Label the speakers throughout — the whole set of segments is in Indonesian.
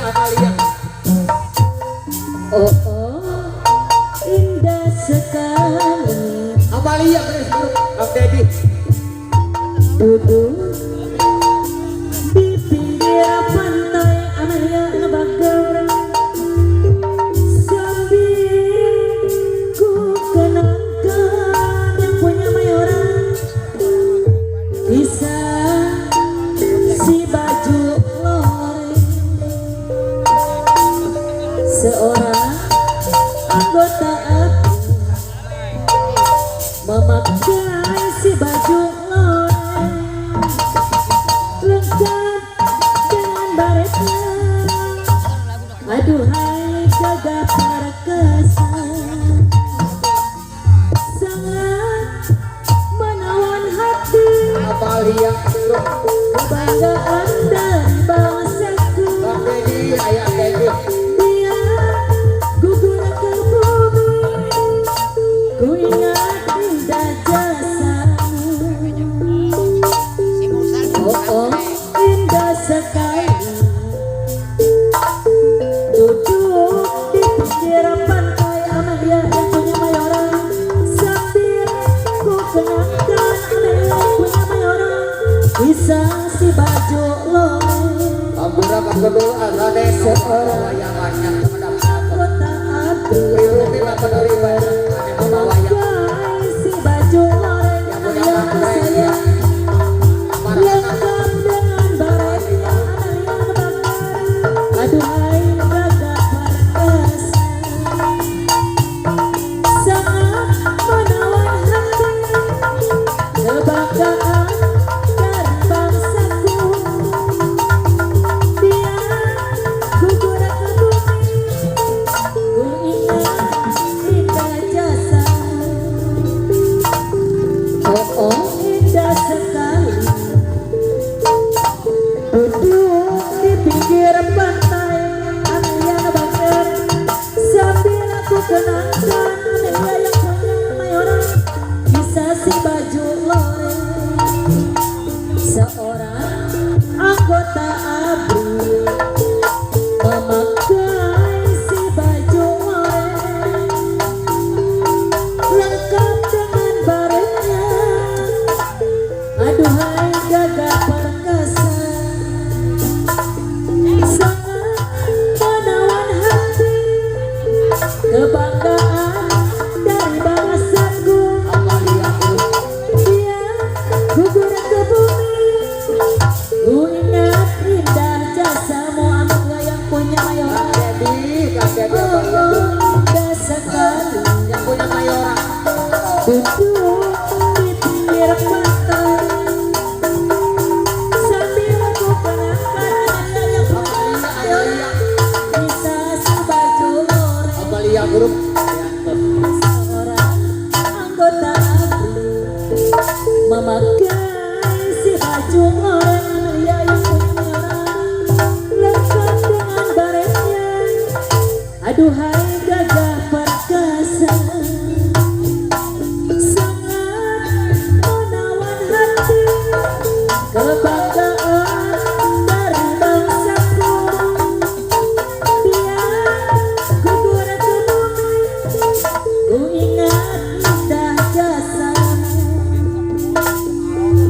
Speaker 1: Amalia.
Speaker 2: Oh oh, indah sekali
Speaker 1: Amalia beres Bang Dedi.
Speaker 2: duduk di pinggir pantai. Amalia ngebakar sambil ku kenangkan yang punya mayoran bisa si baju loreng. Seorang anggota ABRI memakai si baju loreng lengkap dengan baretnya. Aduhai gagah perkesan, sangat menawan hati.
Speaker 1: Amalia
Speaker 2: Kebanggaan dari bangsaku,
Speaker 1: Bang Dedi ayah Dedi.
Speaker 2: dia gugur ke bumi. Ku ingat indah jasamu. Oh oh, indah sekali duduk di pinggir pantai. Amalia yang punya mayoran sambil ku kenangkan. Amalia yang punya mayoran bisa si baju loreng.
Speaker 1: Ambura kedul azane seorang yang banyak terhadap
Speaker 2: Kota ABRI
Speaker 1: Priwiti tak peduli bayar ane membawa yang
Speaker 2: memakai si baju loreng
Speaker 1: yang punya
Speaker 2: yang
Speaker 1: baterai
Speaker 2: saya
Speaker 1: ya. Amarana
Speaker 2: lengkap dengan baretnya. Amalia ngebakar aduhai gagah perkesan, sangat menawan hati. Kebanggaan dari bangsaku, dia gugur ke bumi. Ku ingat indah jasamu. Oh oh, indah sekali duduk di pinggir pantai. Amalia ngebakar sambil aku kenangkan. Amalia yang punya mayoran bisa si baju loreng. Seorang anggota ABRI memakai si baju loreng lengkap dengan baretnya. Aduhai gagah perkesan, sangat menawan hati. Kebanggaan dari bangsaku,
Speaker 1: Amalia
Speaker 2: dia gugur ke bumi. Ku ingat indah jasamu. Amalia yang punya
Speaker 1: Bang
Speaker 2: mayoran.
Speaker 1: Dedi, Bang Dedi
Speaker 2: Oh,
Speaker 1: Amalia
Speaker 2: oh, indah sekali
Speaker 1: yang punya mayoran.
Speaker 2: duduk di pinggir pantai sambil ku kenangkan. Amalia yang punya mayoran bisa si baju loreng.
Speaker 1: Amalia grup
Speaker 2: Seorang anggota ABRI memakai si baju loreng. Amalia yang punya mayoran lengkap dengan baretnya. Aduhai gagah perkesan, sangat menawan hati. Kebanggaan dari bangsaku, dia gugur ke bumi. Ku ingat indah jasamu.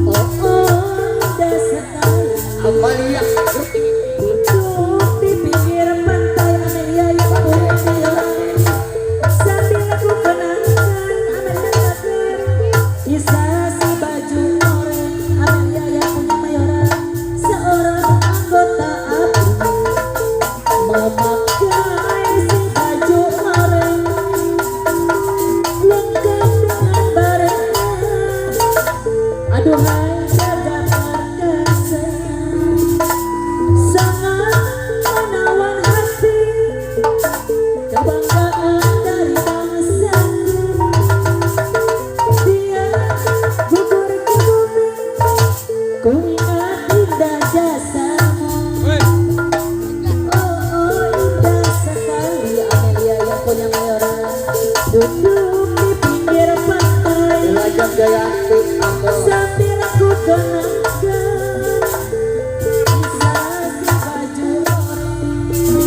Speaker 2: Oh oh, indah sekali
Speaker 1: Amalia grup
Speaker 2: duduk di pinggir pantai. Amalia yang punya mayoran sambil aku kenangkan. Amalia ngebakar bisa si baju loreng. Amalia yang punya mayoran seorang anggota ABRI memakai si baju loreng lengkap dengan baretnya. Aduhai gagah perkesan, sangat menawan hati. Kebanggaan dari bangsaku, dia gugur ke bumi. Ku ingat indah jasamu. Oh oh, indah sekali. Amalia yang punya mayoran duduk di pinggir pantai
Speaker 1: Jelajah Jayanti Angkor
Speaker 2: sambil aku kenangkan. Bisa si baju loreng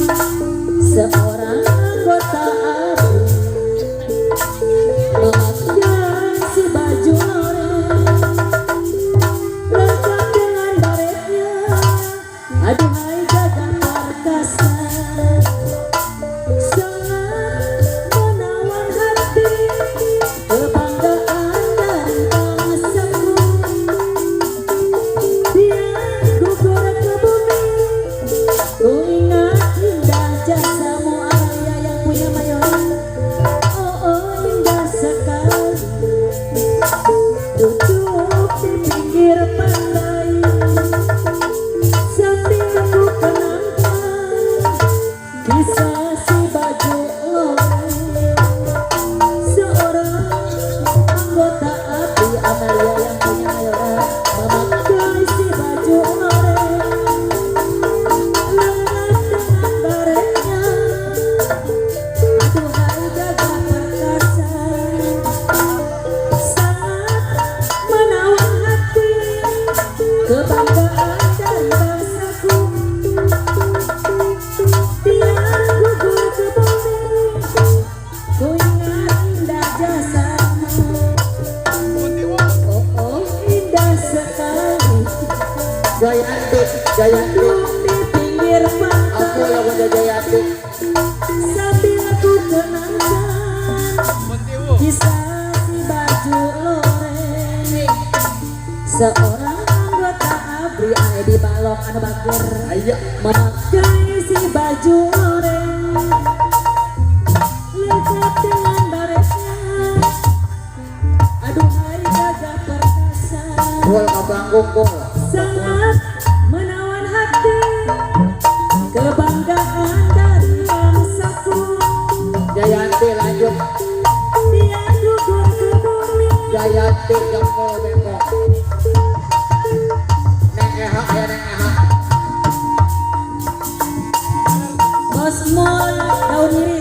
Speaker 2: seorang anggota ABRI aya di balok anu bager
Speaker 1: Ayo.
Speaker 2: memakai si baju oranye lengkap dengan baretnya aduh hari gagah perkasa
Speaker 1: Kul kabanggung kul.
Speaker 2: sangat menawan hati kebanggaan dari bangsaku
Speaker 1: Jayanti lanjut.
Speaker 2: dia gugur ke bumi
Speaker 1: Jayanti jempol bengkok. Neng Eha ya Neng Eha.
Speaker 2: Bos Mul tahu diri